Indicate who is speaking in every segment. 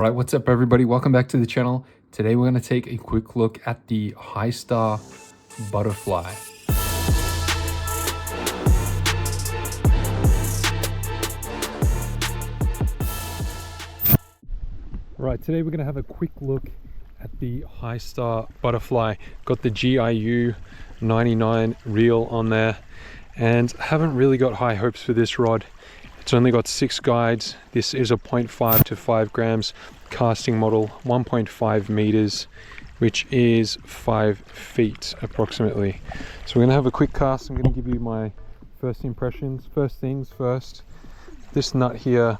Speaker 1: Alright, what's up everybody? Welcome back to the channel. Today we're going to take a quick look at the Histar butterfly. Right, today we're going to have a quick look at the Histar butterfly. Got the GIU 99 reel on there and haven't really got high hopes for this rod. It's only got 6 guides. This is a 0.5 to 5 grams casting model, 1.5 meters, which is 5 feet approximately. So we're gonna have a quick cast. I'm gonna give you my first impressions. First things first, this nut here,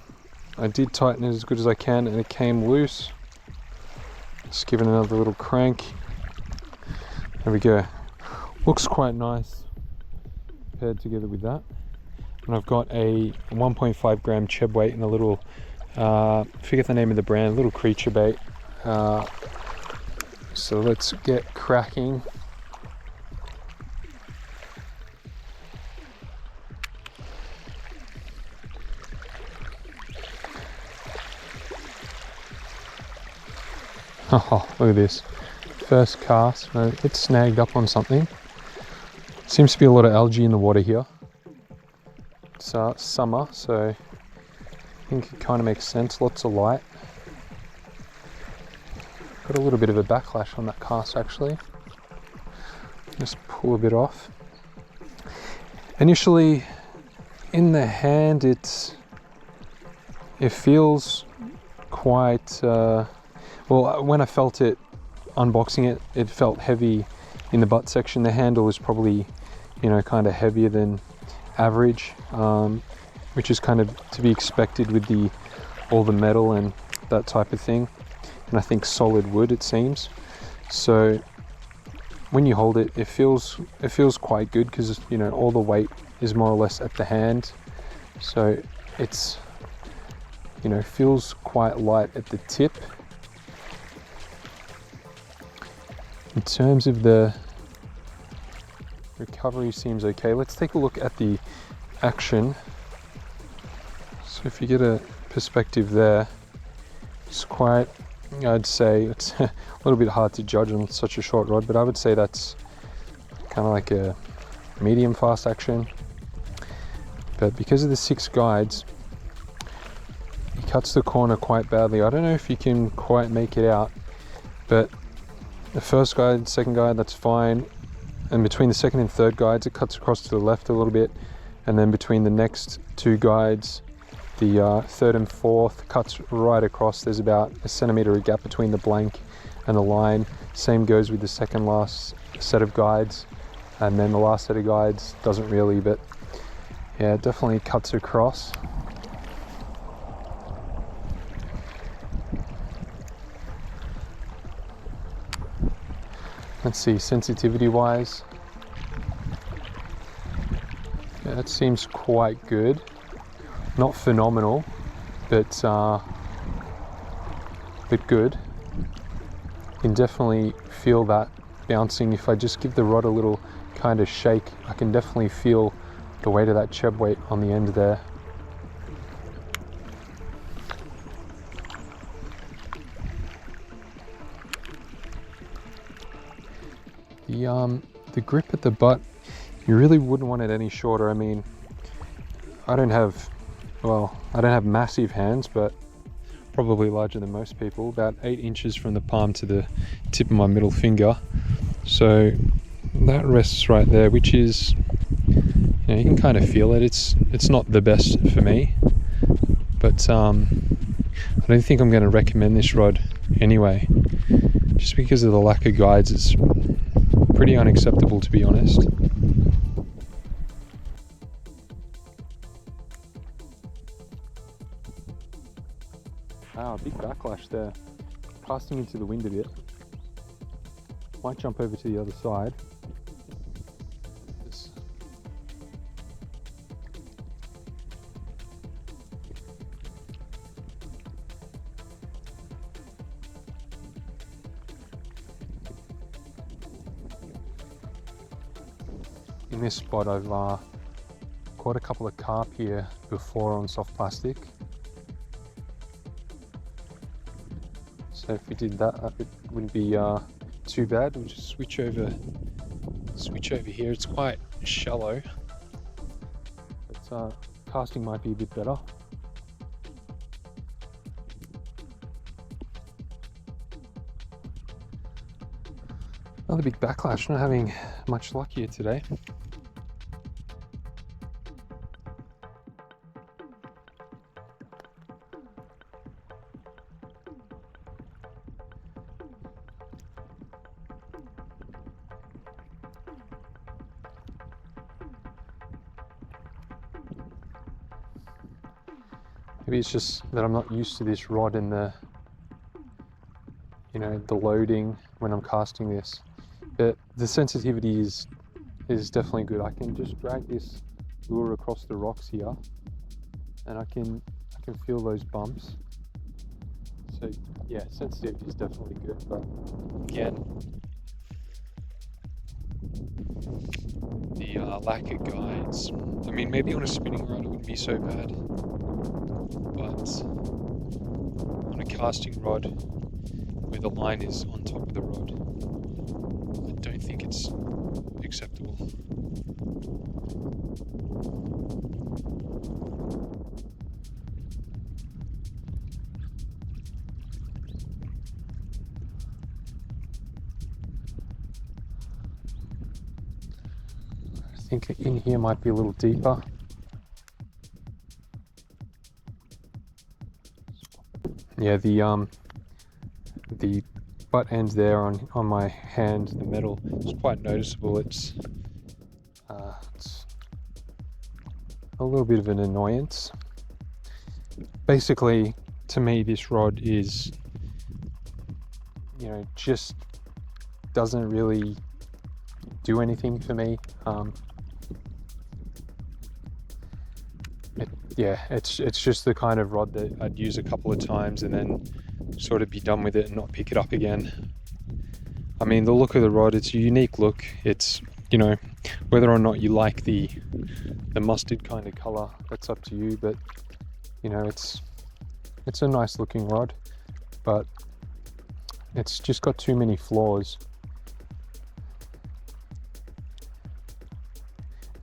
Speaker 1: I did tighten it as good as I can and it came loose. Just give it another little crank. There we go. Looks quite nice paired together with that. And I've got a 1.5 gram Chub weight and a little, forget the name of the brand, little creature bait. So let's get cracking. Oh, look at this. First cast, it's snagged up on something. Seems to be a lot of algae in the water here. It's summer, so I think it kind of makes sense. Lots of light. Got a little bit of a backlash on that cast actually. Just pull a bit off. Initially, in the hand, it feels quite. Well, when I felt it unboxing it, it felt heavy in the butt section. The handle is probably, kind of heavier than average, which is kind of to be expected with all the metal and that type of thing, and I think solid wood it seems. So when you hold it, it feels quite good because all the weight is more or less at the hand, so it's feels quite light at the tip. In terms of the recovery, seems okay. Let's take a look at the action. So if you get a perspective there, it's quite, I'd say it's a little bit hard to judge on such a short rod, but I would say that's kind of like a medium fast action. But because of the 6 guides, he cuts the corner quite badly. I don't know if you can quite make it out, but the first guide, second guide, that's fine. And between the second and third guides, it cuts across to the left a little bit. And then between the next 2 guides, the third and fourth cuts right across. There's about a centimeter of gap between the blank and the line. Same goes with the second last set of guides. And then the last set of guides doesn't really, but yeah, it definitely cuts across. Let's see, sensitivity wise, yeah, that seems quite good. Not phenomenal, but good. You can definitely feel that bouncing. If I just give the rod a little kind of shake, I can definitely feel the weight of that Chub weight on the end there. The grip at the butt, you really wouldn't want it any shorter. I mean, I don't have massive hands, but probably larger than most people, about 8 inches from the palm to the tip of my middle finger. So that rests right there, which is, you can kind of feel it. It's not the best for me, but I don't think I'm going to recommend this rod anyway, just because of the lack of guides. It's pretty unacceptable, to be honest. Wow, big backlash there. Casting into the wind a bit. Might jump over to the other side. In this spot, I've caught a couple of carp here before on soft plastic. So if we did that, it wouldn't be too bad. We'll just switch over here. It's quite shallow, but casting might be a bit better. Another big backlash, not having much luck here today. Maybe it's just that I'm not used to this rod and the, the loading when I'm casting this. But the sensitivity is definitely good. I can just drag this lure across the rocks here, and I can feel those bumps. So yeah, sensitivity is definitely good. But again, the lack of guides. I mean, maybe on a spinning rod it wouldn't be so bad, but on a casting rod where the line is on top of the rod, I don't think it's acceptable. I think in here might be a little deeper. Yeah, the butt end there on my hand, the metal, is quite noticeable. It's a little bit of an annoyance. Basically, to me, this rod is, just doesn't really do anything for me. It's just the kind of rod that I'd use a couple of times and then sort of be done with it and not pick it up again. I mean, the look of the rod, it's a unique look. It's, whether or not you like the mustard kind of color, that's up to you, but it's a nice looking rod, but it's just got too many flaws.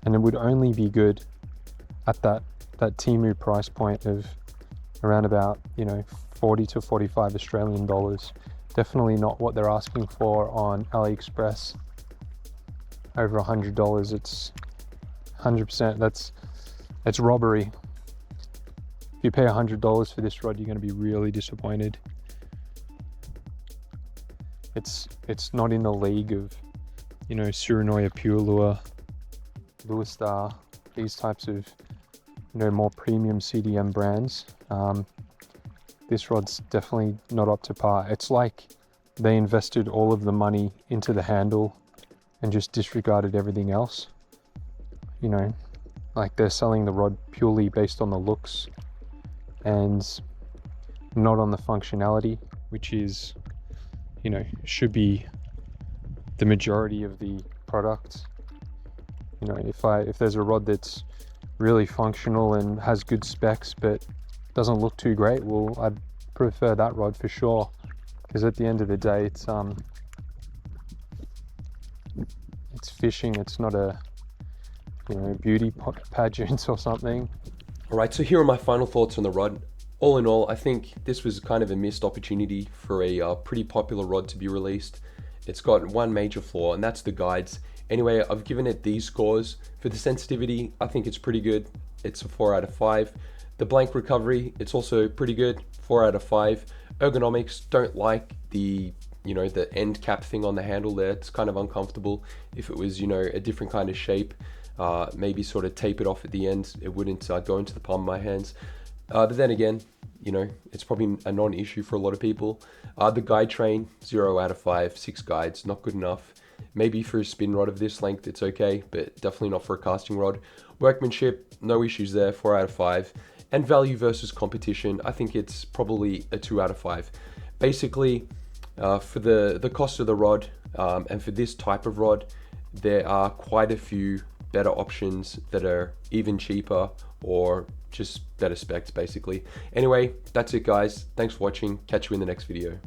Speaker 1: And it would only be good at that Temu price point of around about 40 to 45 Australian dollars. Definitely not what they're asking for on AliExpress. Over $100. It's 100%. That's robbery. If you pay $100 for this rod, you're going to be really disappointed. It's not in the league of Surinoya Pure Lure, Histar, these types of more premium CDM brands. This rod's definitely not up to par. It's like they invested all of the money into the handle and just disregarded everything else. Like they're selling the rod purely based on the looks and not on the functionality, which is, should be the majority of the product. If there's a rod that's really functional and has good specs but doesn't look too great, well, I'd prefer that rod for sure, because at the end of the day, it's fishing. It's not a beauty pageant or something.
Speaker 2: All right, so here are my final thoughts on the rod. All in all, I think this was kind of a missed opportunity for a pretty popular rod to be released. It's got one major flaw, and that's the guides. Anyway, I've given it these scores. For the sensitivity, I think it's pretty good. It's a 4 out of 5. The blank recovery, it's also pretty good, 4 out of 5. Ergonomics, don't like the the end cap thing on the handle there. It's kind of uncomfortable. If it was a different kind of shape, maybe sort of tape it off at the end, it wouldn't go into the palm of my hands. But then again, it's probably a non-issue for a lot of people. The guide train, 0 out of 5, 6 guides, not good enough. Maybe for a spin rod of this length, it's okay, but definitely not for a casting rod. Workmanship, no issues there, 4 out of 5. And value versus competition, I think it's probably a 2 out of 5. Basically, for the cost of the rod, and for this type of rod, there are quite a few better options that are even cheaper or just better specs, basically. Anyway, that's it, guys. Thanks for watching. Catch you in the next video.